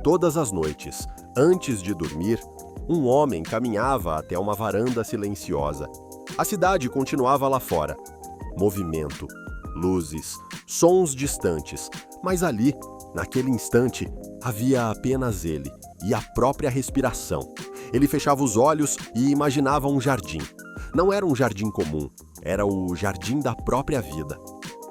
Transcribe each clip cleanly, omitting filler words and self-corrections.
Todas as noites, antes de dormir, um homem caminhava até uma varanda silenciosa. A cidade continuava lá fora. Movimento, luzes, sons distantes, mas ali, naquele instante, havia apenas ele e a própria respiração. Ele fechava os olhos e imaginava um jardim. Não era um jardim comum, era o jardim da própria vida.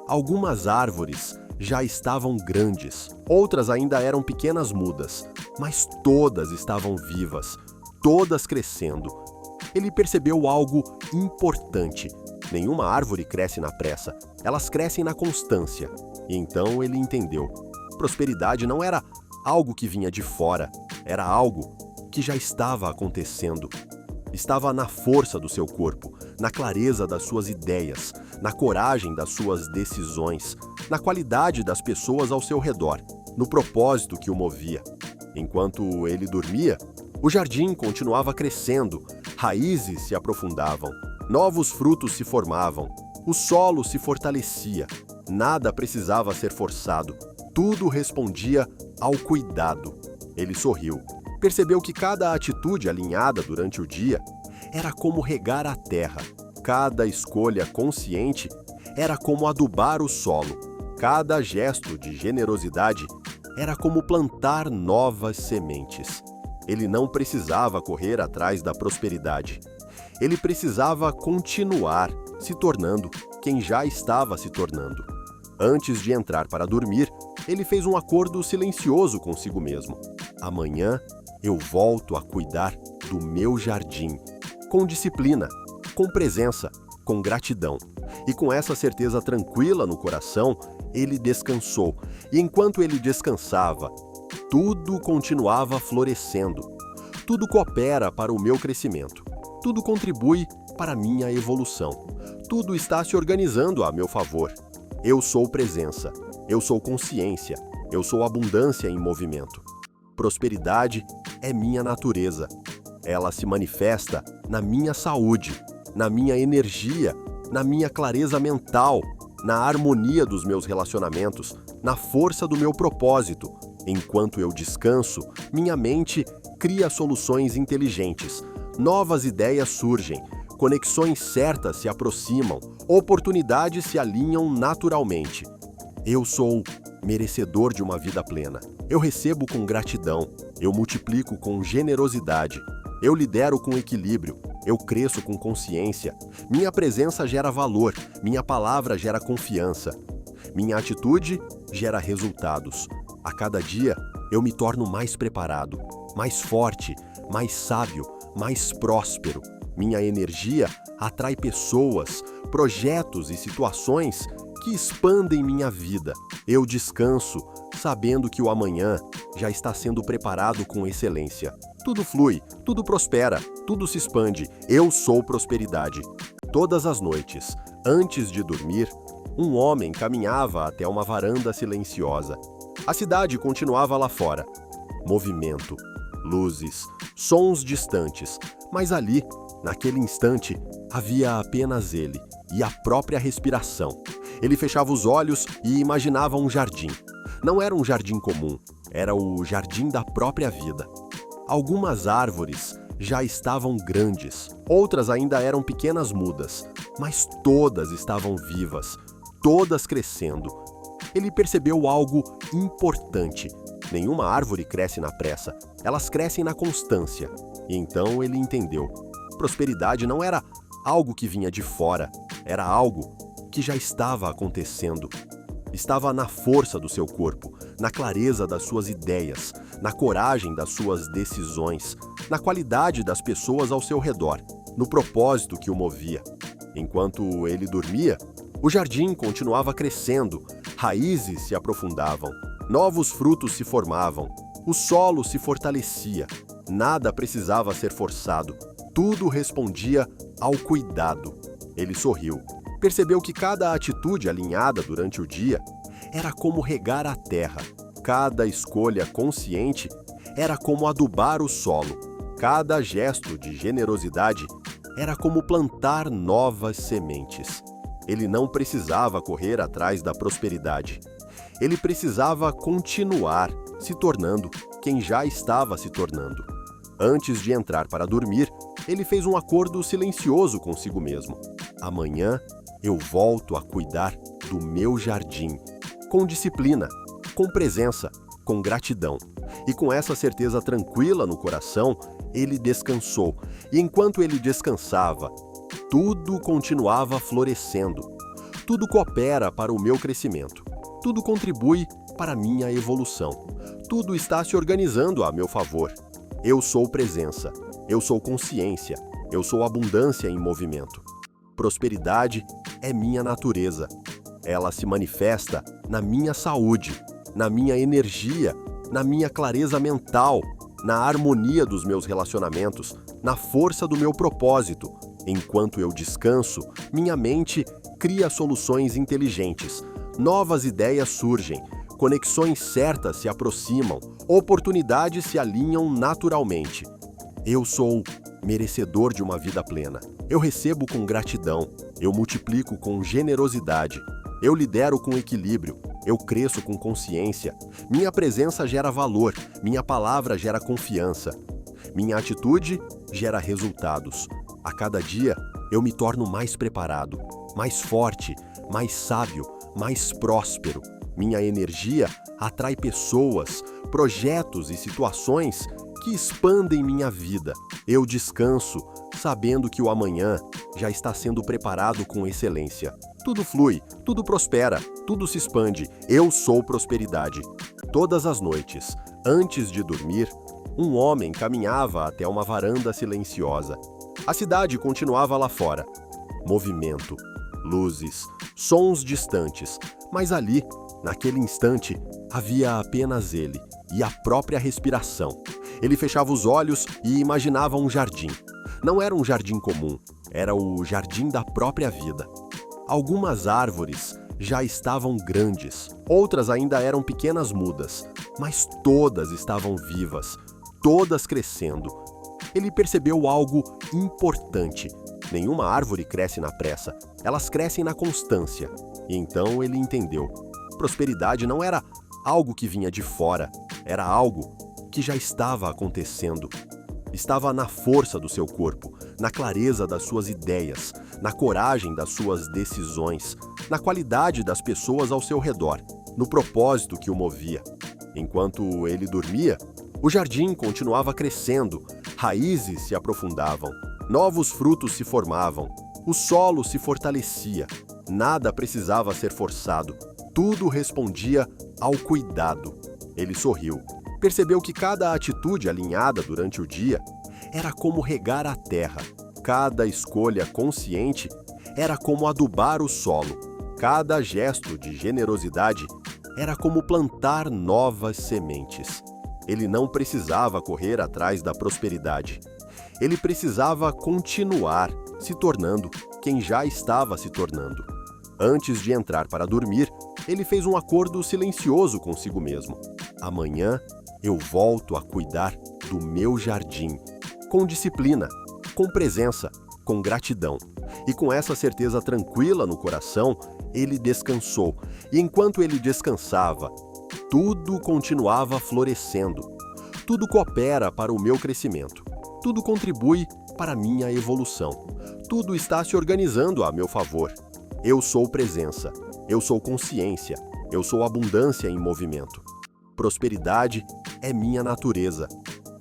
Algumas árvores já estavam grandes, outras ainda eram pequenas mudas, mas todas estavam vivas, todas crescendo. Ele percebeu algo importante. Nenhuma árvore cresce na pressa, elas crescem na constância. E então ele entendeu. Prosperidade não era algo que vinha de fora, era algo que já estava acontecendo. Estava na força do seu corpo, na clareza das suas ideias, na coragem das suas decisões, na qualidade das pessoas ao seu redor, no propósito que o movia. Enquanto ele dormia, o jardim continuava crescendo, raízes se aprofundavam, novos frutos se formavam, o solo se fortalecia, nada precisava ser forçado, tudo respondia ao cuidado. Ele sorriu. Percebeu que cada atitude alinhada durante o dia era como regar a terra. Cada escolha consciente era como adubar o solo. Cada gesto de generosidade era como plantar novas sementes. Ele não precisava correr atrás da prosperidade. Ele precisava continuar se tornando quem já estava se tornando. Antes de entrar para dormir, ele fez um acordo silencioso consigo mesmo. Amanhã eu volto a cuidar do meu jardim, com disciplina, com presença, com gratidão. E com essa certeza tranquila no coração, ele descansou. E enquanto ele descansava, tudo continuava florescendo. Tudo coopera para o meu crescimento. Tudo contribui para a minha evolução. Tudo está se organizando a meu favor. Eu sou presença. Eu sou consciência. Eu sou abundância em movimento. Prosperidade é minha natureza. Ela se manifesta na minha saúde, na minha energia, na minha clareza mental, na harmonia dos meus relacionamentos, na força do meu propósito. Enquanto eu descanso, minha mente cria soluções inteligentes. Novas ideias surgem, conexões certas se aproximam, oportunidades se alinham naturalmente. Eu sou merecedor de uma vida plena. Eu recebo com gratidão, eu multiplico com generosidade, eu lidero com equilíbrio, eu cresço com consciência, minha presença gera valor, minha palavra gera confiança, minha atitude gera resultados. A cada dia, eu me torno mais preparado, mais forte, mais sábio, mais próspero. Minha energia atrai pessoas, projetos e situações que expandem minha vida. Eu descanso, sabendo que o amanhã já está sendo preparado com excelência. Tudo flui, tudo prospera, tudo se expande. Eu sou prosperidade. Todas as noites, antes de dormir, um homem caminhava até uma varanda silenciosa. A cidade continuava lá fora. Movimento, luzes, sons distantes, mas ali, naquele instante, havia apenas ele e a própria respiração. Ele fechava os olhos e imaginava um jardim. Não era um jardim comum, era o jardim da própria vida. Algumas árvores já estavam grandes, outras ainda eram pequenas mudas, mas todas estavam vivas, todas crescendo. Ele percebeu algo importante. Nenhuma árvore cresce na pressa, elas crescem na constância. E então ele entendeu. Prosperidade não era algo que vinha de fora, era algo que já estava acontecendo. Estava na força do seu corpo, na clareza das suas ideias, na coragem das suas decisões, na qualidade das pessoas ao seu redor, no propósito que o movia. Enquanto ele dormia, o jardim continuava crescendo, raízes se aprofundavam, novos frutos se formavam, o solo se fortalecia, nada precisava ser forçado, tudo respondia ao cuidado. Ele sorriu. Percebeu que cada atitude alinhada durante o dia era como regar a terra. Cada escolha consciente era como adubar o solo. Cada gesto de generosidade era como plantar novas sementes. Ele não precisava correr atrás da prosperidade. Ele precisava continuar se tornando quem já estava se tornando. Antes de entrar para dormir, ele fez um acordo silencioso consigo mesmo. Amanhã eu volto a cuidar do meu jardim, com disciplina, com presença, com gratidão. E com essa certeza tranquila no coração, ele descansou. E enquanto ele descansava, tudo continuava florescendo. Tudo coopera para o meu crescimento. Tudo contribui para a minha evolução. Tudo está se organizando a meu favor. Eu sou presença. Eu sou consciência. Eu sou abundância em movimento. Prosperidade é minha natureza. Ela se manifesta na minha saúde, na minha energia, na minha clareza mental, na harmonia dos meus relacionamentos, na força do meu propósito. Enquanto eu descanso, minha mente cria soluções inteligentes. Novas ideias surgem, conexões certas se aproximam, oportunidades se alinham naturalmente. Eu sou merecedor de uma vida plena. Eu recebo com gratidão, eu multiplico com generosidade, eu lidero com equilíbrio, eu cresço com consciência, minha presença gera valor, minha palavra gera confiança, minha atitude gera resultados. A cada dia, eu me torno mais preparado, mais forte, mais sábio, mais próspero. Minha energia atrai pessoas, projetos e situações que expandem minha vida. Eu descanso, sabendo que o amanhã já está sendo preparado com excelência. Tudo flui, tudo prospera, tudo se expande. Eu sou prosperidade. Todas as noites, antes de dormir, um homem caminhava até uma varanda silenciosa. A cidade continuava lá fora. Movimento, luzes, sons distantes, mas ali, naquele instante, havia apenas ele e a própria respiração. Ele fechava os olhos e imaginava um jardim. Não era um jardim comum, era o jardim da própria vida. Algumas árvores já estavam grandes, outras ainda eram pequenas mudas, mas todas estavam vivas, todas crescendo. Ele percebeu algo importante. Nenhuma árvore cresce na pressa, elas crescem na constância. E então ele entendeu. Prosperidade não era algo que vinha de fora, era algo que já estava acontecendo. Estava na força do seu corpo, na clareza das suas ideias, na coragem das suas decisões, na qualidade das pessoas ao seu redor, no propósito que o movia. Enquanto ele dormia, o jardim continuava crescendo, raízes se aprofundavam, novos frutos se formavam, o solo se fortalecia, nada precisava ser forçado, tudo respondia ao cuidado. Ele sorriu. Percebeu que cada atitude alinhada durante o dia era como regar a terra. Cada escolha consciente era como adubar o solo. Cada gesto de generosidade era como plantar novas sementes. Ele não precisava correr atrás da prosperidade. Ele precisava continuar se tornando quem já estava se tornando. Antes de entrar para dormir, ele fez um acordo silencioso consigo mesmo. Amanhã eu volto a cuidar do meu jardim, com disciplina, com presença, com gratidão. E com essa certeza tranquila no coração, ele descansou. E enquanto ele descansava, tudo continuava florescendo. Tudo coopera para o meu crescimento. Tudo contribui para a minha evolução. Tudo está se organizando a meu favor. Eu sou presença. Eu sou consciência. Eu sou abundância em movimento. Prosperidade é minha natureza.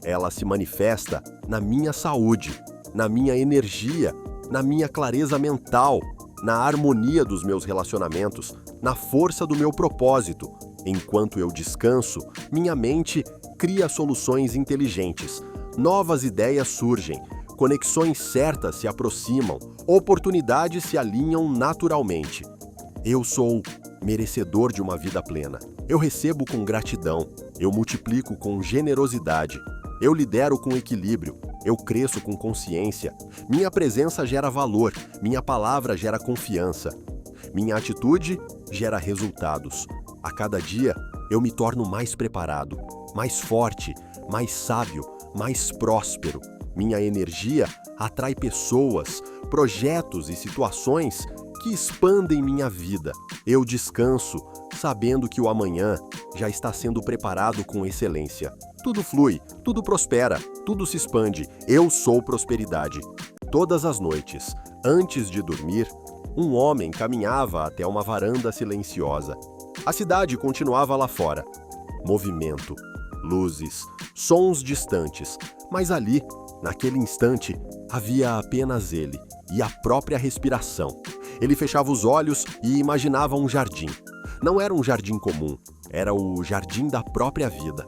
Ela se manifesta na minha saúde, na minha energia, na minha clareza mental, na harmonia dos meus relacionamentos, na força do meu propósito. Enquanto eu descanso, minha mente cria soluções inteligentes. Novas ideias surgem, conexões certas se aproximam, oportunidades se alinham naturalmente. Eu sou merecedor de uma vida plena. Eu recebo com gratidão, eu multiplico com generosidade, eu lidero com equilíbrio, eu cresço com consciência, minha presença gera valor, minha palavra gera confiança, minha atitude gera resultados. A cada dia, eu me torno mais preparado, mais forte, mais sábio, mais próspero. Minha energia atrai pessoas, projetos e situações que expandem minha vida. Eu descanso, sabendo que o amanhã já está sendo preparado com excelência. Tudo flui, tudo prospera, tudo se expande. Eu sou prosperidade. Todas as noites, antes de dormir, um homem caminhava até uma varanda silenciosa. A cidade continuava lá fora. Movimento, luzes, sons distantes, mas ali, naquele instante, havia apenas ele e a própria respiração. Ele fechava os olhos e imaginava um jardim. Não era um jardim comum, era o jardim da própria vida.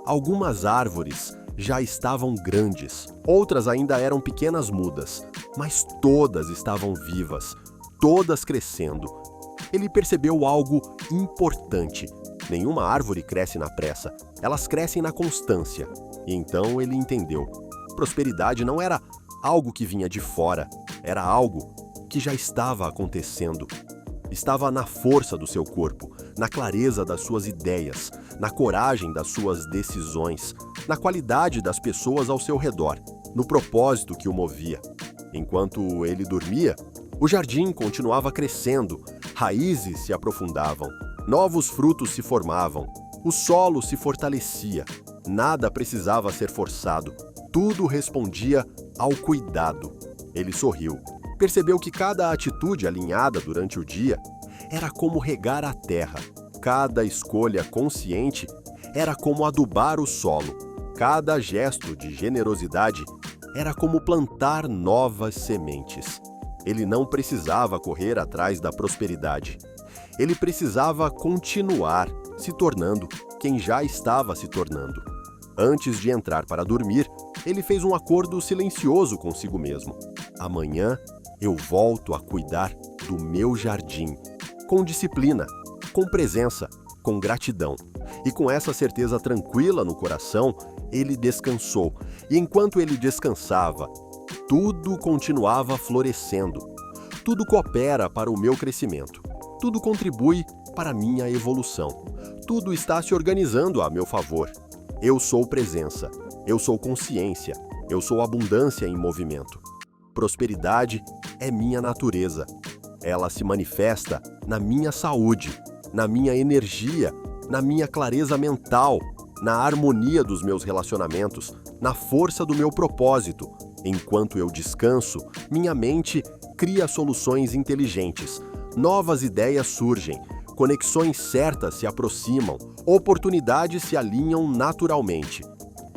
Algumas árvores já estavam grandes, outras ainda eram pequenas mudas, mas todas estavam vivas, todas crescendo. Ele percebeu algo importante. Nenhuma árvore cresce na pressa, elas crescem na constância. E então ele entendeu. Prosperidade não era algo que vinha de fora, era algo que já estava acontecendo. Estava na força do seu corpo, na clareza das suas ideias, na coragem das suas decisões, na qualidade das pessoas ao seu redor, no propósito que o movia. Enquanto ele dormia, o jardim continuava crescendo, raízes se aprofundavam, novos frutos se formavam, o solo se fortalecia, nada precisava ser forçado, tudo respondia ao cuidado. Ele sorriu. Percebeu que cada atitude alinhada durante o dia era como regar a terra. Cada escolha consciente era como adubar o solo. Cada gesto de generosidade era como plantar novas sementes. Ele não precisava correr atrás da prosperidade. Ele precisava continuar se tornando quem já estava se tornando. Antes de entrar para dormir, ele fez um acordo silencioso consigo mesmo. Amanhã eu volto a cuidar do meu jardim, com disciplina, com presença, com gratidão. E com essa certeza tranquila no coração, ele descansou. E enquanto ele descansava, tudo continuava florescendo. Tudo coopera para o meu crescimento. Tudo contribui para a minha evolução. Tudo está se organizando a meu favor. Eu sou presença. Eu sou consciência. Eu sou abundância em movimento. Prosperidade é minha natureza. Ela se manifesta na minha saúde, na minha energia, na minha clareza mental, na harmonia dos meus relacionamentos, na força do meu propósito. Enquanto eu descanso, minha mente cria soluções inteligentes. Novas ideias surgem, conexões certas se aproximam, oportunidades se alinham naturalmente.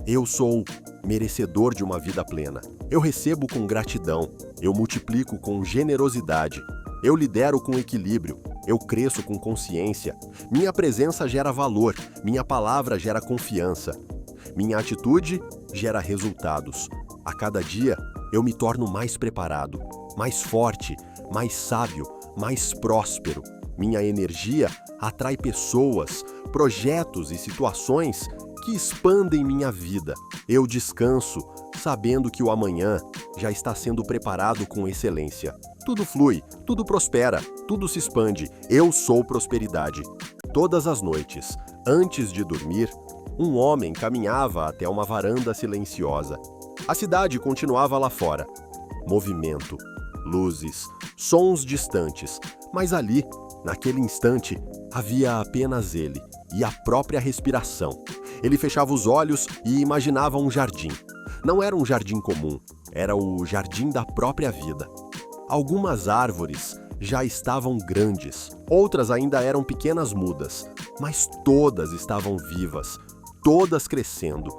Eu sou merecedor de uma vida plena. Eu recebo com gratidão, eu multiplico com generosidade, eu lidero com equilíbrio, eu cresço com consciência, minha presença gera valor, minha palavra gera confiança, minha atitude gera resultados. A cada dia, eu me torno mais preparado, mais forte, mais sábio, mais próspero. Minha energia atrai pessoas, projetos e situações que expandem minha vida. Eu descanso, sabendo que o amanhã já está sendo preparado com excelência. Tudo flui, tudo prospera, tudo se expande. Eu sou prosperidade. Todas as noites, antes de dormir, um homem caminhava até uma varanda silenciosa. A cidade continuava lá fora. Movimento, luzes, sons distantes, mas ali, naquele instante, havia apenas ele e a própria respiração. Ele fechava os olhos e imaginava um jardim. Não era um jardim comum, era o jardim da própria vida. Algumas árvores já estavam grandes, outras ainda eram pequenas mudas, mas todas estavam vivas, todas crescendo.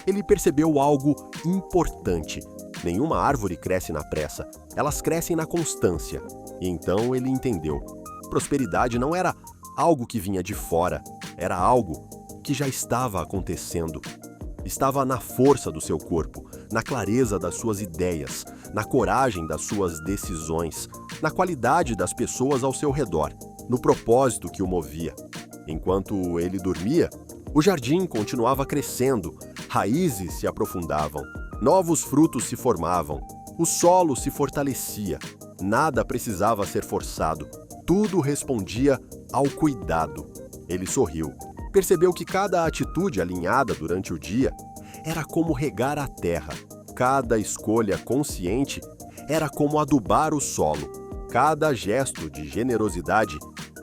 Ele percebeu algo importante. Nenhuma árvore cresce na pressa, elas crescem na constância. E então ele entendeu. Prosperidade não era algo que vinha de fora, era algo que já estava acontecendo. Estava na força do seu corpo, na clareza das suas ideias, na coragem das suas decisões, na qualidade das pessoas ao seu redor, no propósito que o movia. Enquanto ele dormia, o jardim continuava crescendo, raízes se aprofundavam, novos frutos se formavam, o solo se fortalecia, nada precisava ser forçado, tudo respondia ao cuidado. Ele sorriu. Percebeu que cada atitude alinhada durante o dia era como regar a terra. Cada escolha consciente era como adubar o solo. Cada gesto de generosidade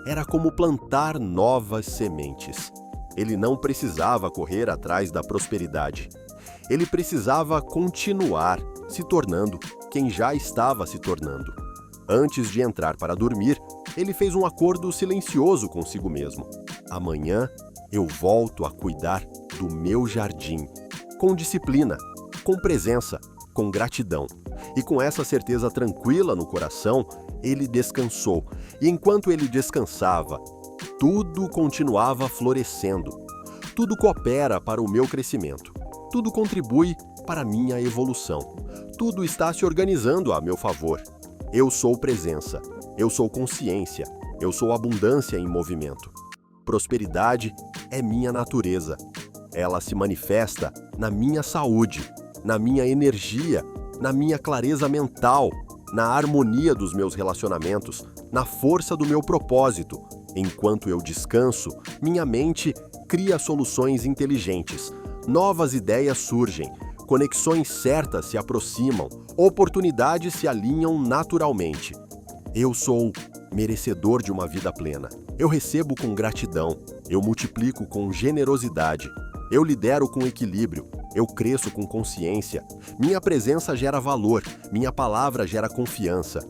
era como plantar novas sementes. Ele não precisava correr atrás da prosperidade. Ele precisava continuar se tornando quem já estava se tornando. Antes de entrar para dormir, ele fez um acordo silencioso consigo mesmo. Amanhã eu volto a cuidar do meu jardim, com disciplina, com presença, com gratidão. E com essa certeza tranquila no coração, ele descansou. E enquanto ele descansava, tudo continuava florescendo. Tudo coopera para o meu crescimento. Tudo contribui para a minha evolução. Tudo está se organizando a meu favor. Eu sou presença. Eu sou consciência. Eu sou abundância em movimento. Prosperidade é minha natureza. Ela se manifesta na minha saúde, na minha energia, na minha clareza mental, na harmonia dos meus relacionamentos, na força do meu propósito. Enquanto eu descanso, minha mente cria soluções inteligentes. Novas ideias surgem, conexões certas se aproximam, oportunidades se alinham naturalmente. Eu sou merecedor de uma vida plena. Eu recebo com gratidão, eu multiplico com generosidade, eu lidero com equilíbrio, eu cresço com consciência, minha presença gera valor, minha palavra gera confiança,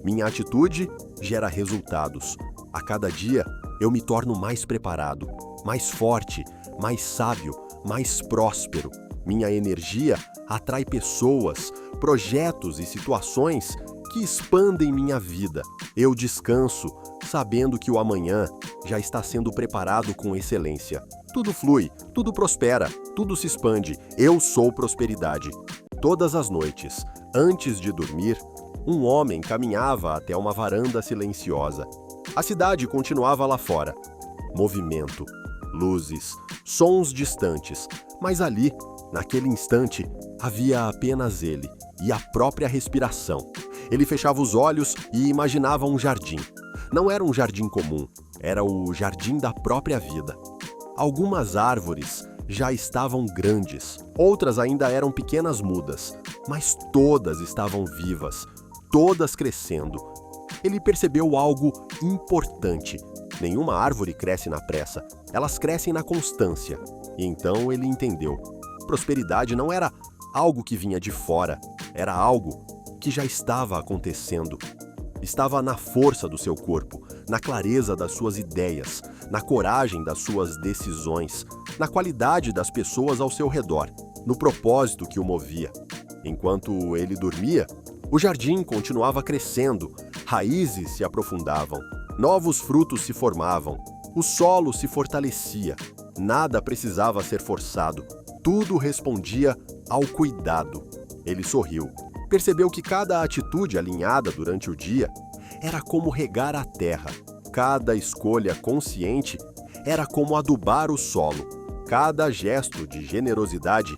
minha atitude gera resultados. A cada dia, eu me torno mais preparado, mais forte, mais sábio, mais próspero. Minha energia atrai pessoas, projetos e situações que expandem minha vida. Eu descanso, sabendo que o amanhã já está sendo preparado com excelência. Tudo flui, tudo prospera, tudo se expande. Eu sou prosperidade. Todas as noites, antes de dormir, um homem caminhava até uma varanda silenciosa. A cidade continuava lá fora. Movimento, luzes, sons distantes, mas ali, naquele instante, havia apenas ele e a própria respiração. Ele fechava os olhos e imaginava um jardim. Não era um jardim comum, era o jardim da própria vida. Algumas árvores já estavam grandes, outras ainda eram pequenas mudas, mas todas estavam vivas, todas crescendo. Ele percebeu algo importante. Nenhuma árvore cresce na pressa, elas crescem na constância. E então ele entendeu. Prosperidade não era algo que vinha de fora, era algo que já estava acontecendo. Estava na força do seu corpo, na clareza das suas ideias, na coragem das suas decisões, na qualidade das pessoas ao seu redor, no propósito que o movia. Enquanto ele dormia, o jardim continuava crescendo, raízes se aprofundavam, novos frutos se formavam, o solo se fortalecia, nada precisava ser forçado, tudo respondia ao cuidado. Ele sorriu. Percebeu que cada atitude alinhada durante o dia era como regar a terra. Cada escolha consciente era como adubar o solo. Cada gesto de generosidade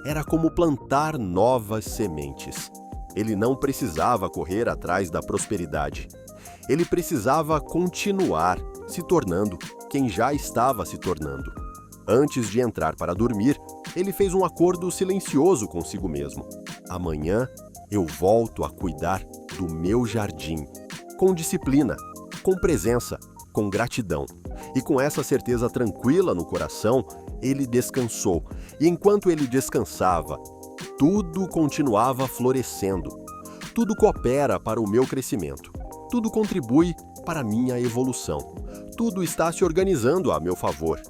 era como plantar novas sementes. Ele não precisava correr atrás da prosperidade. Ele precisava continuar se tornando quem já estava se tornando. Antes de entrar para dormir, ele fez um acordo silencioso consigo mesmo. Amanhã eu volto a cuidar do meu jardim, com disciplina, com presença, com gratidão. E com essa certeza tranquila no coração, ele descansou. E enquanto ele descansava, tudo continuava florescendo. Tudo coopera para o meu crescimento. Tudo contribui para a minha evolução. Tudo está se organizando a meu favor.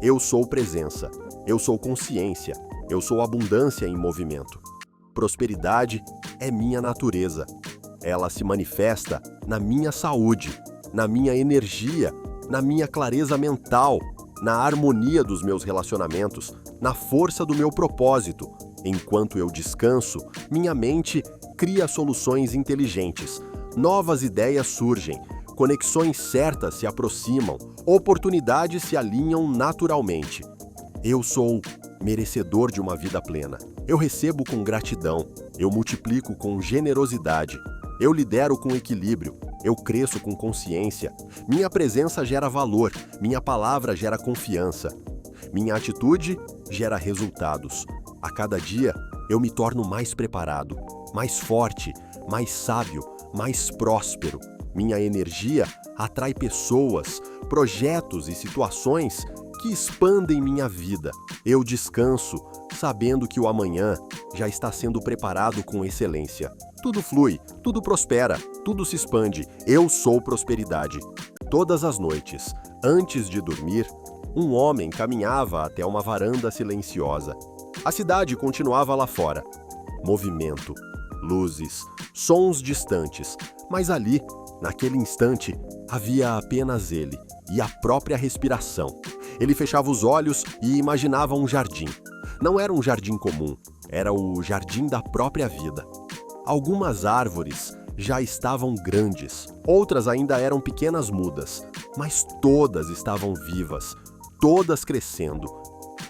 Eu sou presença. Eu sou consciência. Eu sou abundância em movimento. Prosperidade é minha natureza. Ela se manifesta na minha saúde, na minha energia, na minha clareza mental, na harmonia dos meus relacionamentos, na força do meu propósito. Enquanto eu descanso, minha mente cria soluções inteligentes. Novas ideias surgem, conexões certas se aproximam, oportunidades se alinham naturalmente. Eu sou merecedor de uma vida plena. Eu recebo com gratidão, eu multiplico com generosidade, eu lidero com equilíbrio, eu cresço com consciência, minha presença gera valor, minha palavra gera confiança, minha atitude gera resultados. A cada dia, eu me torno mais preparado, mais forte, mais sábio, mais próspero. Minha energia atrai pessoas, projetos e situações que expandem minha vida. Eu descanso, sabendo que o amanhã já está sendo preparado com excelência. Tudo flui, tudo prospera, tudo se expande. Eu sou prosperidade. Todas as noites, antes de dormir, um homem caminhava até uma varanda silenciosa. A cidade continuava lá fora. Movimento, luzes, sons distantes, mas ali, naquele instante, havia apenas ele e a própria respiração. Ele fechava os olhos e imaginava um jardim. Não era um jardim comum, era o jardim da própria vida. Algumas árvores já estavam grandes, outras ainda eram pequenas mudas, mas todas estavam vivas, todas crescendo.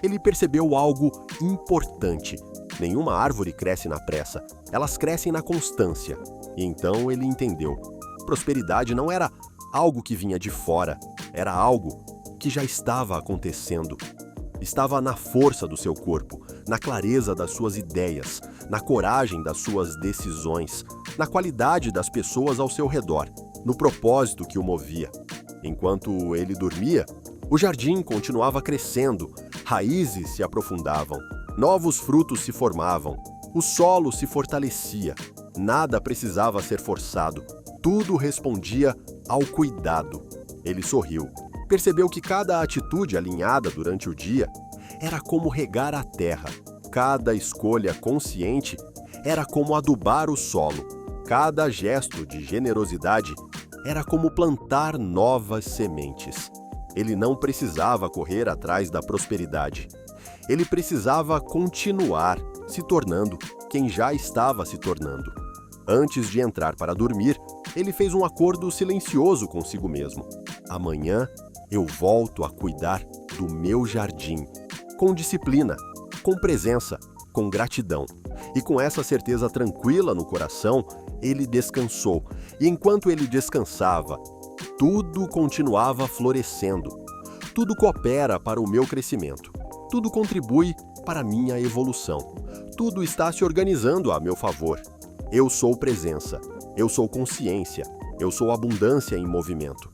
Ele percebeu algo importante. Nenhuma árvore cresce na pressa, elas crescem na constância. E então ele entendeu. Prosperidade não era algo que vinha de fora, era algo que já estava acontecendo. Estava na força do seu corpo, na clareza das suas ideias, na coragem das suas decisões, na qualidade das pessoas ao seu redor, no propósito que o movia. Enquanto ele dormia, o jardim continuava crescendo, raízes se aprofundavam, novos frutos se formavam, o solo se fortalecia, nada precisava ser forçado, tudo respondia ao cuidado. Ele sorriu. Percebeu que cada atitude alinhada durante o dia era como regar a terra. Cada escolha consciente era como adubar o solo. Cada gesto de generosidade era como plantar novas sementes. Ele não precisava correr atrás da prosperidade. Ele precisava continuar se tornando quem já estava se tornando. Antes de entrar para dormir, ele fez um acordo silencioso consigo mesmo. Amanhã eu volto a cuidar do meu jardim, com disciplina, com presença, com gratidão. E com essa certeza tranquila no coração, ele descansou. E enquanto ele descansava, tudo continuava florescendo. Tudo coopera para o meu crescimento. Tudo contribui para a minha evolução. Tudo está se organizando a meu favor. Eu sou presença. Eu sou consciência. Eu sou abundância em movimento.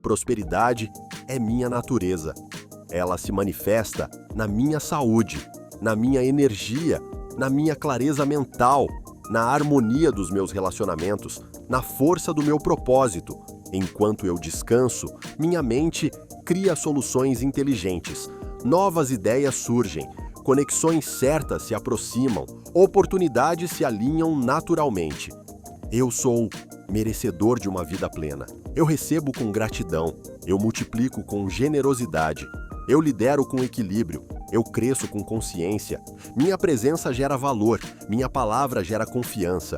Prosperidade é minha natureza. Ela se manifesta na minha saúde, na minha energia, na minha clareza mental, na harmonia dos meus relacionamentos, na força do meu propósito. Enquanto eu descanso, minha mente cria soluções inteligentes. Novas ideias surgem, conexões certas se aproximam, oportunidades se alinham naturalmente. Eu sou merecedor de uma vida plena. Eu recebo com gratidão, eu multiplico com generosidade, eu lidero com equilíbrio, eu cresço com consciência, minha presença gera valor, minha palavra gera confiança,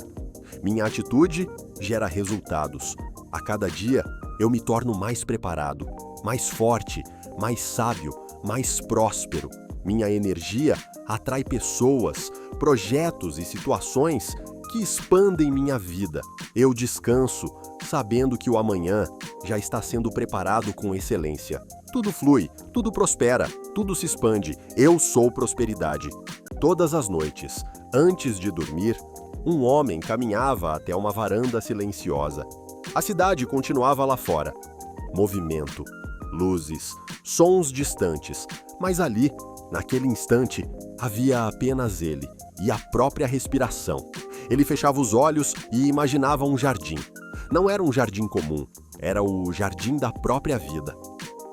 minha atitude gera resultados. A cada dia, eu me torno mais preparado, mais forte, mais sábio, mais próspero. Minha energia atrai pessoas, projetos e situações que expandem minha vida. Eu descanso, sabendo que o amanhã já está sendo preparado com excelência. Tudo flui, tudo prospera, tudo se expande. Eu sou prosperidade. Todas as noites, antes de dormir, um homem caminhava até uma varanda silenciosa. A cidade continuava lá fora. Movimento, luzes, sons distantes, mas ali, naquele instante, havia apenas ele e a própria respiração. Ele fechava os olhos e imaginava um jardim. Não era um jardim comum, era o jardim da própria vida.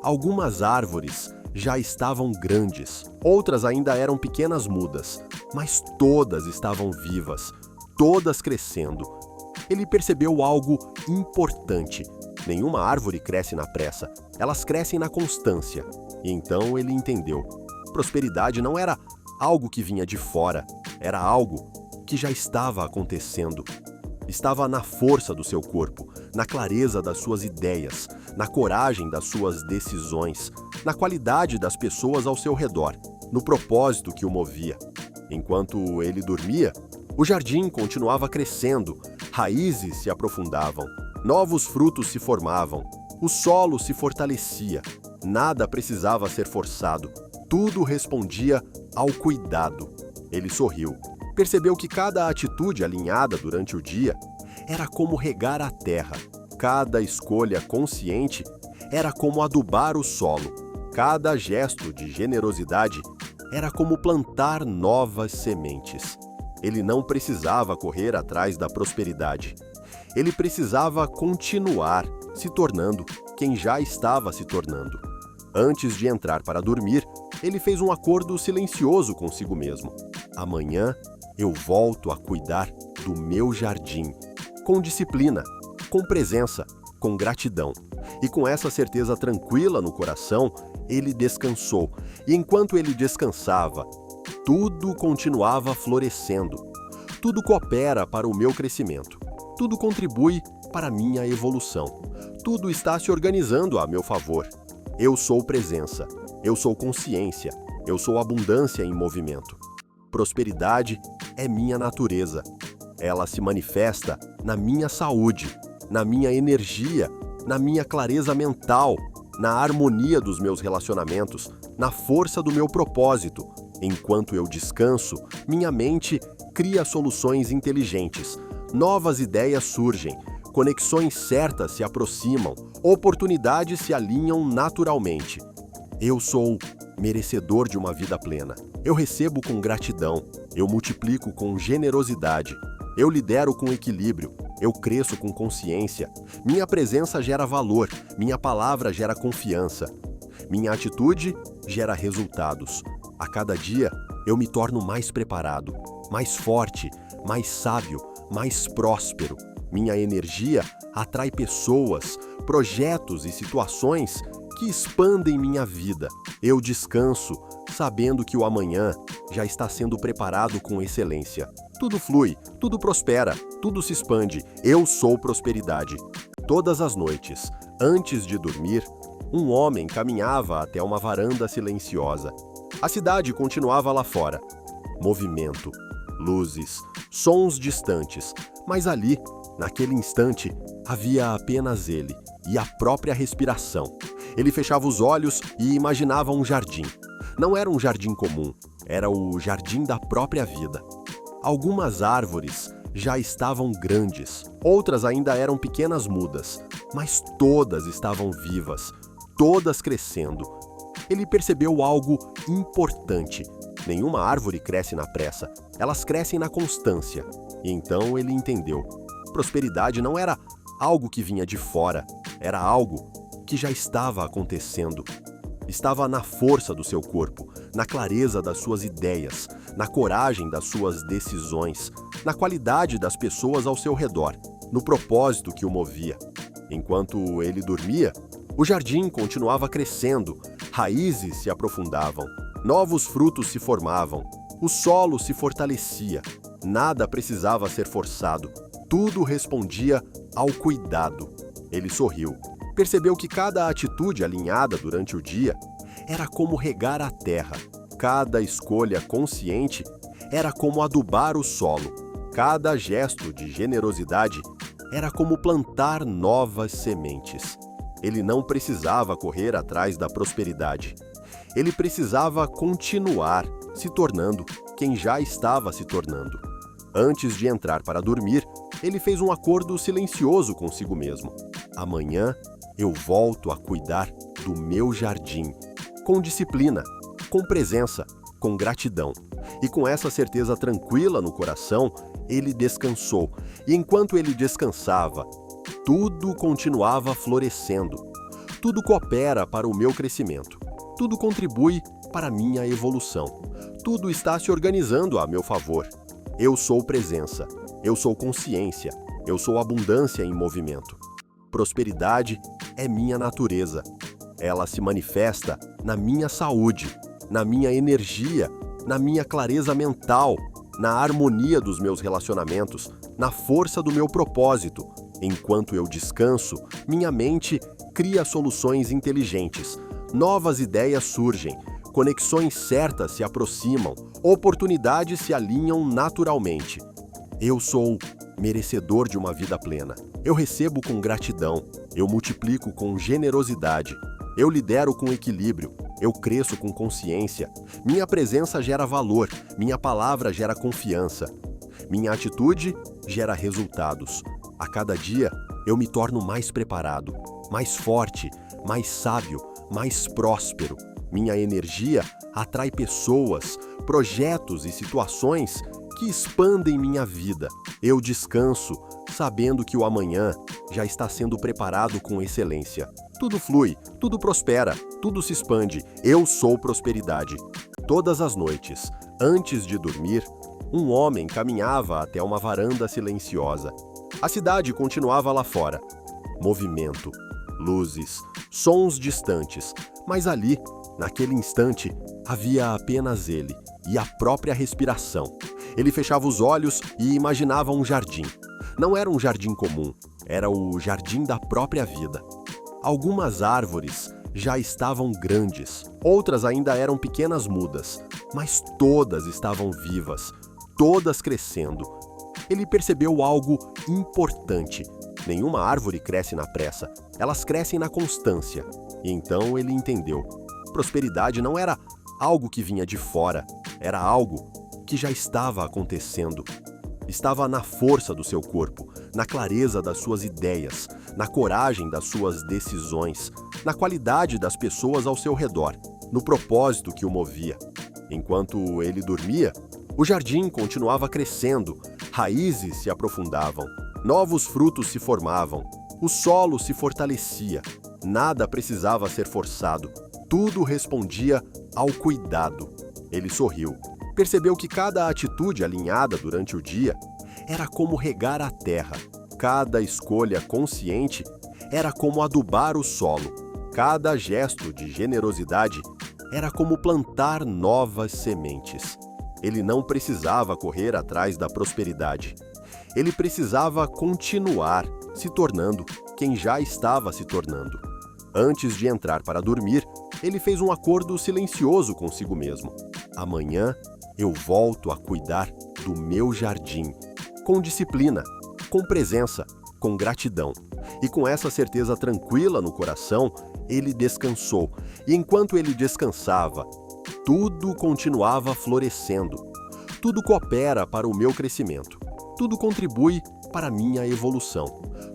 Algumas árvores já estavam grandes, outras ainda eram pequenas mudas, mas todas estavam vivas, todas crescendo. Ele percebeu algo importante. Nenhuma árvore cresce na pressa, elas crescem na constância. E então ele entendeu. Prosperidade não era algo que vinha de fora, era algo que já estava acontecendo. Estava na força do seu corpo, na clareza das suas ideias, na coragem das suas decisões, na qualidade das pessoas ao seu redor, no propósito que o movia. Enquanto ele dormia, o jardim continuava crescendo, raízes se aprofundavam, novos frutos se formavam, o solo se fortalecia, nada precisava ser forçado, tudo respondia ao cuidado. Ele sorriu. Percebeu que cada atitude alinhada durante o dia era como regar a terra. Cada escolha consciente era como adubar o solo. Cada gesto de generosidade era como plantar novas sementes. Ele não precisava correr atrás da prosperidade. Ele precisava continuar se tornando quem já estava se tornando. Antes de entrar para dormir, ele fez um acordo silencioso consigo mesmo. Amanhã eu volto a cuidar do meu jardim, com disciplina, com presença, com gratidão. E com essa certeza tranquila no coração, ele descansou. E enquanto ele descansava, tudo continuava florescendo. Tudo coopera para o meu crescimento. Tudo contribui para a minha evolução. Tudo está se organizando a meu favor. Eu sou presença. Eu sou consciência. Eu sou abundância em movimento. Prosperidade é minha natureza. Ela se manifesta na minha saúde, na minha energia, na minha clareza mental, na harmonia dos meus relacionamentos, na força do meu propósito. Enquanto eu descanso, minha mente cria soluções inteligentes. Novas ideias surgem, conexões certas se aproximam, oportunidades se alinham naturalmente. Eu sou merecedor de uma vida plena. Eu recebo com gratidão, eu multiplico com generosidade, eu lidero com equilíbrio, eu cresço com consciência, minha presença gera valor, minha palavra gera confiança, minha atitude gera resultados. A cada dia, eu me torno mais preparado, mais forte, mais sábio, mais próspero. Minha energia atrai pessoas, projetos e situações que expandem minha vida. Eu descanso, sabendo que o amanhã já está sendo preparado com excelência. Tudo flui, tudo prospera, tudo se expande. Eu sou prosperidade. Todas as noites, antes de dormir, um homem caminhava até uma varanda silenciosa. A cidade continuava lá fora. Movimento, luzes, sons distantes, mas ali, naquele instante, havia apenas ele e a própria respiração. Ele fechava os olhos e imaginava um jardim. Não era um jardim comum, era o jardim da própria vida. Algumas árvores já estavam grandes, outras ainda eram pequenas mudas, mas todas estavam vivas, todas crescendo. Ele percebeu algo importante. Nenhuma árvore cresce na pressa, elas crescem na constância. E então ele entendeu. Prosperidade não era algo que vinha de fora, era algo que já estava acontecendo. Estava na força do seu corpo, na clareza das suas ideias, na coragem das suas decisões, na qualidade das pessoas ao seu redor, no propósito que o movia. Enquanto ele dormia, o jardim continuava crescendo, raízes se aprofundavam, novos frutos se formavam, o solo se fortalecia, nada precisava ser forçado, tudo respondia ao cuidado. Ele sorriu. Percebeu que cada atitude alinhada durante o dia era como regar a terra. Cada escolha consciente era como adubar o solo. Cada gesto de generosidade era como plantar novas sementes. Ele não precisava correr atrás da prosperidade. Ele precisava continuar se tornando quem já estava se tornando. Antes de entrar para dormir, ele fez um acordo silencioso consigo mesmo. Amanhã eu volto a cuidar do meu jardim, com disciplina, com presença, com gratidão. E com essa certeza tranquila no coração, ele descansou. E enquanto ele descansava, tudo continuava florescendo. Tudo coopera para o meu crescimento. Tudo contribui para a minha evolução. Tudo está se organizando a meu favor. Eu sou presença. Eu sou consciência. Eu sou abundância em movimento. Prosperidade é minha natureza. Ela se manifesta na minha saúde, na minha energia, na minha clareza mental, na harmonia dos meus relacionamentos, na força do meu propósito. Enquanto eu descanso, minha mente cria soluções inteligentes. Novas ideias surgem, conexões certas se aproximam, oportunidades se alinham naturalmente. Eu sou merecedor de uma vida plena. Eu recebo com gratidão, eu multiplico com generosidade, eu lidero com equilíbrio, eu cresço com consciência, minha presença gera valor, minha palavra gera confiança, minha atitude gera resultados. A cada dia, eu me torno mais preparado, mais forte, mais sábio, mais próspero. Minha energia atrai pessoas, projetos e situações que expandem minha vida. Eu descanso, sabendo que o amanhã já está sendo preparado com excelência. Tudo flui, tudo prospera, tudo se expande. Eu sou prosperidade. Todas as noites, antes de dormir, um homem caminhava até uma varanda silenciosa. A cidade continuava lá fora. Movimento, luzes, sons distantes, mas ali, naquele instante, havia apenas ele e a própria respiração. Ele fechava os olhos e imaginava um jardim. Não era um jardim comum, era o jardim da própria vida. Algumas árvores já estavam grandes, outras ainda eram pequenas mudas, mas todas estavam vivas, todas crescendo. Ele percebeu algo importante. Nenhuma árvore cresce na pressa, elas crescem na constância. E então ele entendeu. Prosperidade não era algo que vinha de fora, era algo que já estava acontecendo. Estava na força do seu corpo, na clareza das suas ideias, na coragem das suas decisões, na qualidade das pessoas ao seu redor, no propósito que o movia. Enquanto ele dormia, o jardim continuava crescendo, raízes se aprofundavam, novos frutos se formavam, o solo se fortalecia, nada precisava ser forçado, tudo respondia ao cuidado. Ele sorriu. Percebeu que cada atitude alinhada durante o dia era como regar a terra. Cada escolha consciente era como adubar o solo. Cada gesto de generosidade era como plantar novas sementes. Ele não precisava correr atrás da prosperidade. Ele precisava continuar se tornando quem já estava se tornando. Antes de entrar para dormir, ele fez um acordo silencioso consigo mesmo. Amanhã eu volto a cuidar do meu jardim, com disciplina, com presença, com gratidão. E com essa certeza tranquila no coração, ele descansou. E enquanto ele descansava, tudo continuava florescendo. Tudo coopera para o meu crescimento. Tudo contribui para a minha evolução.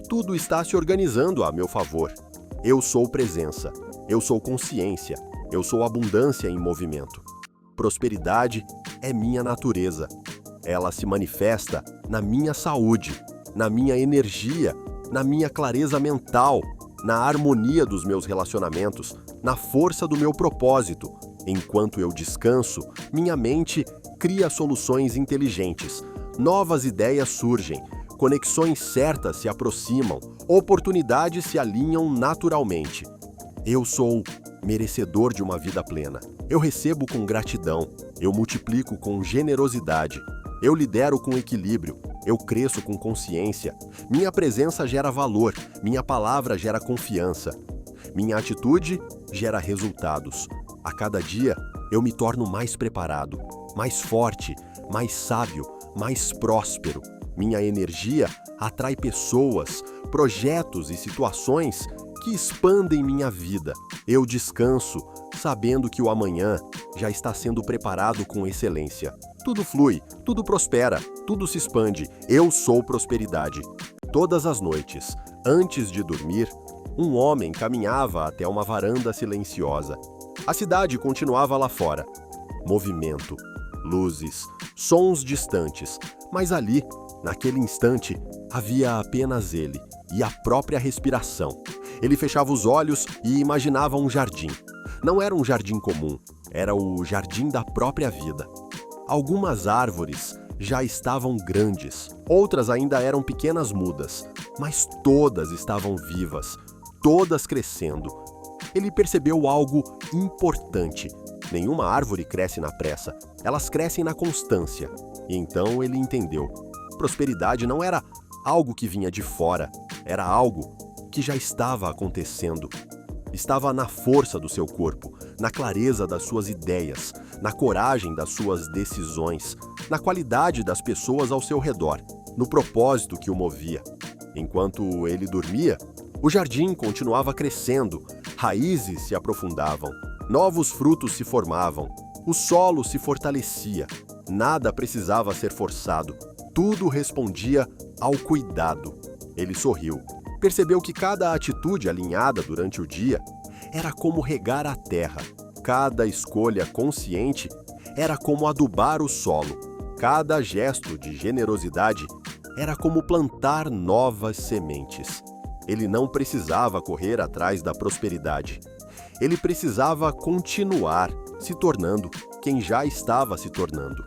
Tudo está se organizando a meu favor. Eu sou presença. Eu sou consciência. Eu sou abundância em movimento. Prosperidade é minha natureza. Ela se manifesta na minha saúde, na minha energia, na minha clareza mental, na harmonia dos meus relacionamentos, na força do meu propósito. Enquanto eu descanso, minha mente cria soluções inteligentes. Novas ideias surgem, conexões certas se aproximam, oportunidades se alinham naturalmente. Eu sou merecedor de uma vida plena. Eu recebo com gratidão, eu multiplico com generosidade, eu lidero com equilíbrio, eu cresço com consciência, minha presença gera valor, minha palavra gera confiança, minha atitude gera resultados. A cada dia, eu me torno mais preparado, mais forte, mais sábio, mais próspero. Minha energia atrai pessoas, projetos e situações que expandem minha vida. Eu descanso, sabendo que o amanhã já está sendo preparado com excelência. Tudo flui, tudo prospera, tudo se expande. Eu sou prosperidade. Todas as noites, antes de dormir, um homem caminhava até uma varanda silenciosa. A cidade continuava lá fora. Movimento, luzes, sons distantes, mas ali, naquele instante, havia apenas ele e a própria respiração. Ele fechava os olhos e imaginava um jardim. Não era um jardim comum, era o jardim da própria vida. Algumas árvores já estavam grandes, outras ainda eram pequenas mudas, mas todas estavam vivas, todas crescendo. Ele percebeu algo importante. Nenhuma árvore cresce na pressa, elas crescem na constância. E então ele entendeu. Prosperidade não era algo que vinha de fora, era algo que já estava acontecendo. Estava na força do seu corpo, na clareza das suas ideias, na coragem das suas decisões, na qualidade das pessoas ao seu redor, no propósito que o movia. Enquanto ele dormia, o jardim continuava crescendo, raízes se aprofundavam, novos frutos se formavam, o solo se fortalecia, nada precisava ser forçado, tudo respondia ao cuidado. Ele sorriu. Percebeu que cada atitude alinhada durante o dia era como regar a terra. Cada escolha consciente era como adubar o solo. Cada gesto de generosidade era como plantar novas sementes. Ele não precisava correr atrás da prosperidade. Ele precisava continuar se tornando quem já estava se tornando.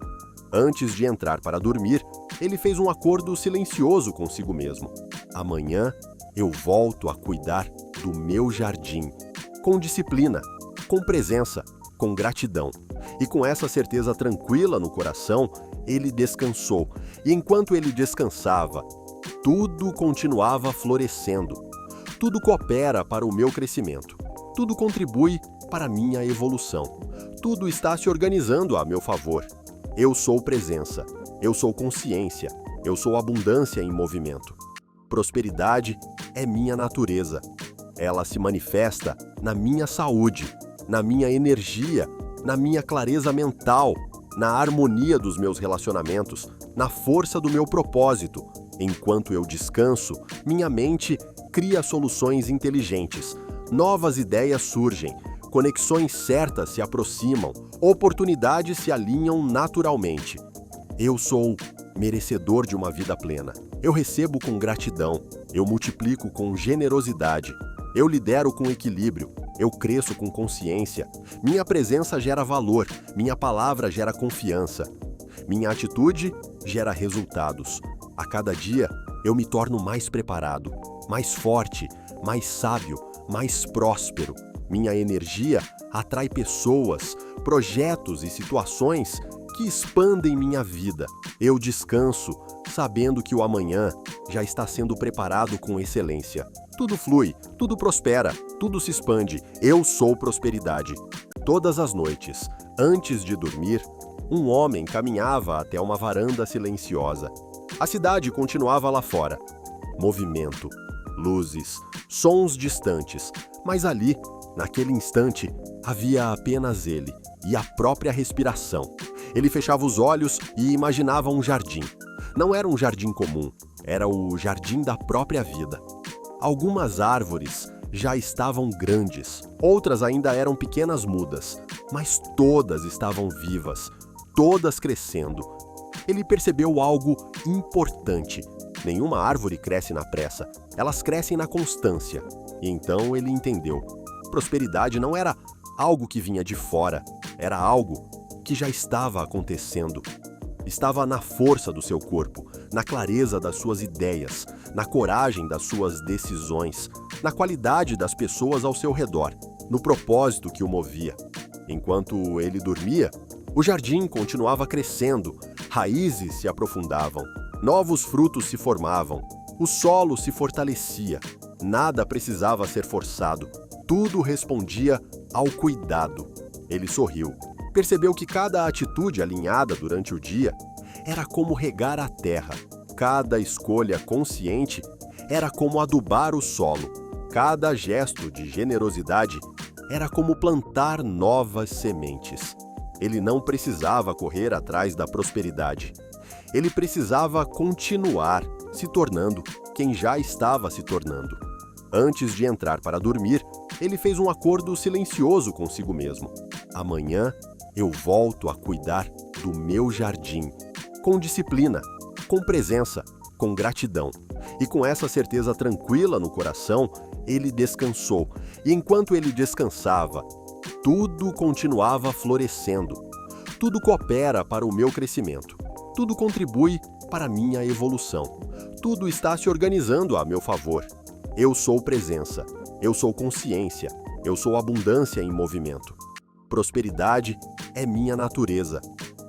Antes de entrar para dormir, ele fez um acordo silencioso consigo mesmo. Amanhã eu volto a cuidar do meu jardim, com disciplina, com presença, com gratidão. E com essa certeza tranquila no coração, ele descansou. E enquanto ele descansava, tudo continuava florescendo. Tudo coopera para o meu crescimento. Tudo contribui para a minha evolução. Tudo está se organizando a meu favor. Eu sou presença. Eu sou consciência. Eu sou abundância em movimento. Prosperidade é minha natureza. Ela se manifesta na minha saúde, na minha energia, na minha clareza mental, na harmonia dos meus relacionamentos, na força do meu propósito. Enquanto eu descanso, minha mente cria soluções inteligentes. Novas ideias surgem, conexões certas se aproximam, oportunidades se alinham naturalmente. Eu sou merecedor de uma vida plena. Eu recebo com gratidão, eu multiplico com generosidade, eu lidero com equilíbrio, eu cresço com consciência, minha presença gera valor, minha palavra gera confiança, minha atitude gera resultados. A cada dia, eu me torno mais preparado, mais forte, mais sábio, mais próspero. Minha energia atrai pessoas, projetos e situações que expandem minha vida. Eu descanso, sabendo que o amanhã já está sendo preparado com excelência. Tudo flui, tudo prospera, tudo se expande. Eu sou prosperidade. Todas as noites, antes de dormir, um homem caminhava até uma varanda silenciosa. A cidade continuava lá fora. Movimento, luzes, sons distantes, mas ali, naquele instante, havia apenas ele e a própria respiração. Ele fechava os olhos e imaginava um jardim. Não era um jardim comum, era o jardim da própria vida. Algumas árvores já estavam grandes, outras ainda eram pequenas mudas, mas todas estavam vivas, todas crescendo. Ele percebeu algo importante. Nenhuma árvore cresce na pressa, elas crescem na constância. E então ele entendeu. Prosperidade não era algo que vinha de fora, era algo que já estava acontecendo. Estava na força do seu corpo, na clareza das suas ideias, na coragem das suas decisões, na qualidade das pessoas ao seu redor, no propósito que o movia. Enquanto ele dormia, o jardim continuava crescendo, raízes se aprofundavam, novos frutos se formavam, o solo se fortalecia, nada precisava ser forçado, tudo respondia ao cuidado. Ele sorriu. Percebeu que cada atitude alinhada durante o dia era como regar a terra. Cada escolha consciente era como adubar o solo. Cada gesto de generosidade era como plantar novas sementes. Ele não precisava correr atrás da prosperidade. Ele precisava continuar se tornando quem já estava se tornando. Antes de entrar para dormir, ele fez um acordo silencioso consigo mesmo. Amanhã eu volto a cuidar do meu jardim, com disciplina, com presença, com gratidão. E com essa certeza tranquila no coração, ele descansou. E enquanto ele descansava, tudo continuava florescendo. Tudo coopera para o meu crescimento. Tudo contribui para a minha evolução. Tudo está se organizando a meu favor. Eu sou presença. Eu sou consciência. Eu sou abundância em movimento. Prosperidade é minha natureza.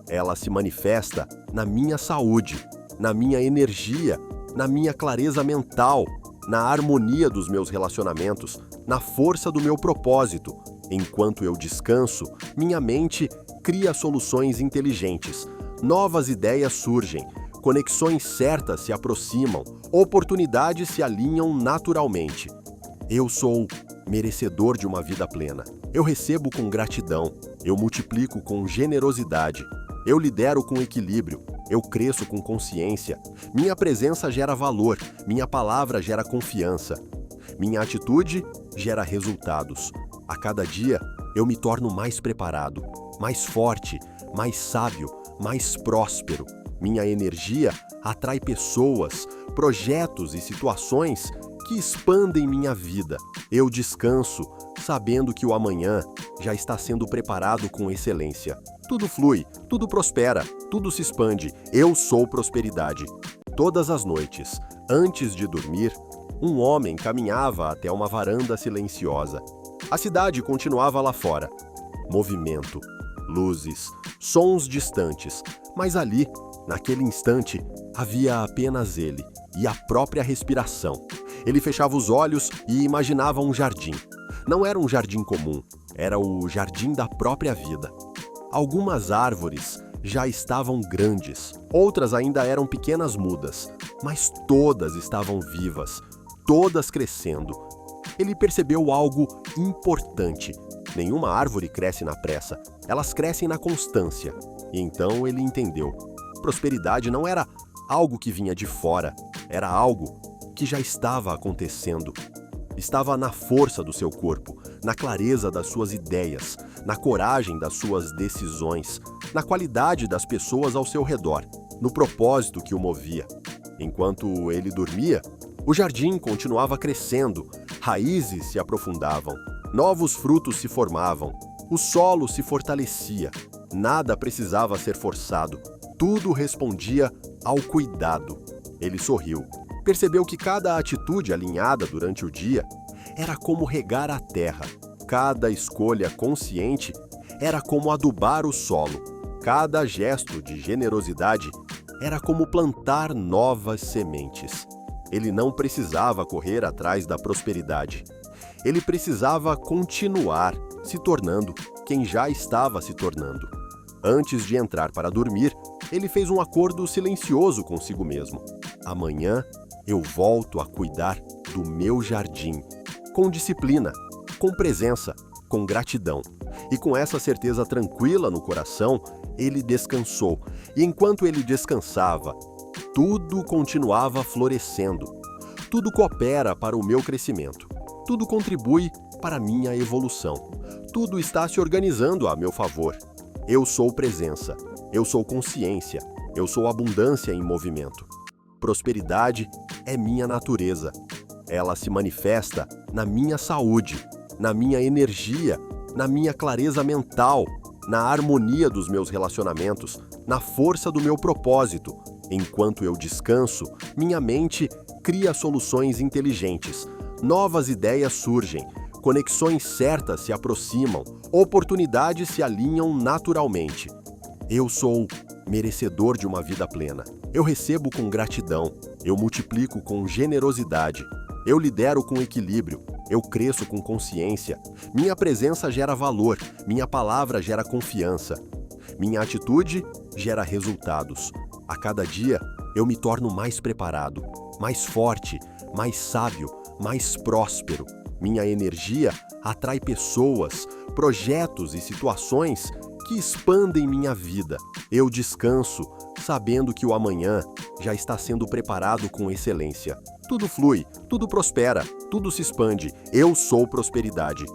Ela se manifesta na minha saúde, na minha energia, na minha clareza mental, na harmonia dos meus relacionamentos, na força do meu propósito. Enquanto eu descanso, minha mente cria soluções inteligentes. Novas ideias surgem, conexões certas se aproximam, oportunidades se alinham naturalmente. Eu sou merecedor de uma vida plena. Eu recebo com gratidão, eu multiplico com generosidade, eu lidero com equilíbrio, eu cresço com consciência. Minha presença gera valor, minha palavra gera confiança. Minha atitude gera resultados. A cada dia, eu me torno mais preparado, mais forte, mais sábio, mais próspero. Minha energia atrai pessoas, projetos e situações que expandem minha vida. Eu descanso, sabendo que o amanhã já está sendo preparado com excelência. Tudo flui, tudo prospera, tudo se expande. Eu sou prosperidade. Todas as noites, antes de dormir, um homem caminhava até uma varanda silenciosa. A cidade continuava lá fora. Movimento, luzes, sons distantes, mas ali, naquele instante, havia apenas ele e a própria respiração. Ele fechava os olhos e imaginava um jardim. Não era um jardim comum, era o jardim da própria vida. Algumas árvores já estavam grandes, outras ainda eram pequenas mudas, mas todas estavam vivas, todas crescendo. Ele percebeu algo importante. Nenhuma árvore cresce na pressa, elas crescem na constância. E então ele entendeu. Prosperidade não era algo que vinha de fora, era algo que já estava acontecendo. Estava na força do seu corpo, na clareza das suas ideias, na coragem das suas decisões, na qualidade das pessoas ao seu redor, no propósito que o movia. Enquanto ele dormia, o jardim continuava crescendo, raízes se aprofundavam, novos frutos se formavam, o solo se fortalecia, nada precisava ser forçado, tudo respondia ao cuidado. Ele sorriu. Percebeu que cada atitude alinhada durante o dia era como regar a terra. Cada escolha consciente era como adubar o solo. Cada gesto de generosidade era como plantar novas sementes. Ele não precisava correr atrás da prosperidade. Ele precisava continuar se tornando quem já estava se tornando. Antes de entrar para dormir, ele fez um acordo silencioso consigo mesmo. Amanhã, eu volto a cuidar do meu jardim, com disciplina, com presença, com gratidão. E com essa certeza tranquila no coração, ele descansou. E enquanto ele descansava, tudo continuava florescendo. Tudo coopera para o meu crescimento. Tudo contribui para a minha evolução. Tudo está se organizando a meu favor. Eu sou presença. Eu sou consciência. Eu sou abundância em movimento. Prosperidade é minha natureza. Ela se manifesta na minha saúde, na minha energia, na minha clareza mental, na harmonia dos meus relacionamentos, na força do meu propósito. Enquanto eu descanso, minha mente cria soluções inteligentes. Novas ideias surgem, conexões certas se aproximam, oportunidades se alinham naturalmente. Eu sou merecedor de uma vida plena. Eu recebo com gratidão, eu multiplico com generosidade, eu lidero com equilíbrio, eu cresço com consciência, minha presença gera valor, minha palavra gera confiança, minha atitude gera resultados. A cada dia, eu me torno mais preparado, mais forte, mais sábio, mais próspero. Minha energia atrai pessoas, projetos e situações que expandem minha vida. Eu descanso, sabendo que o amanhã já está sendo preparado com excelência. Tudo flui, tudo prospera, tudo se expande. Eu sou prosperidade.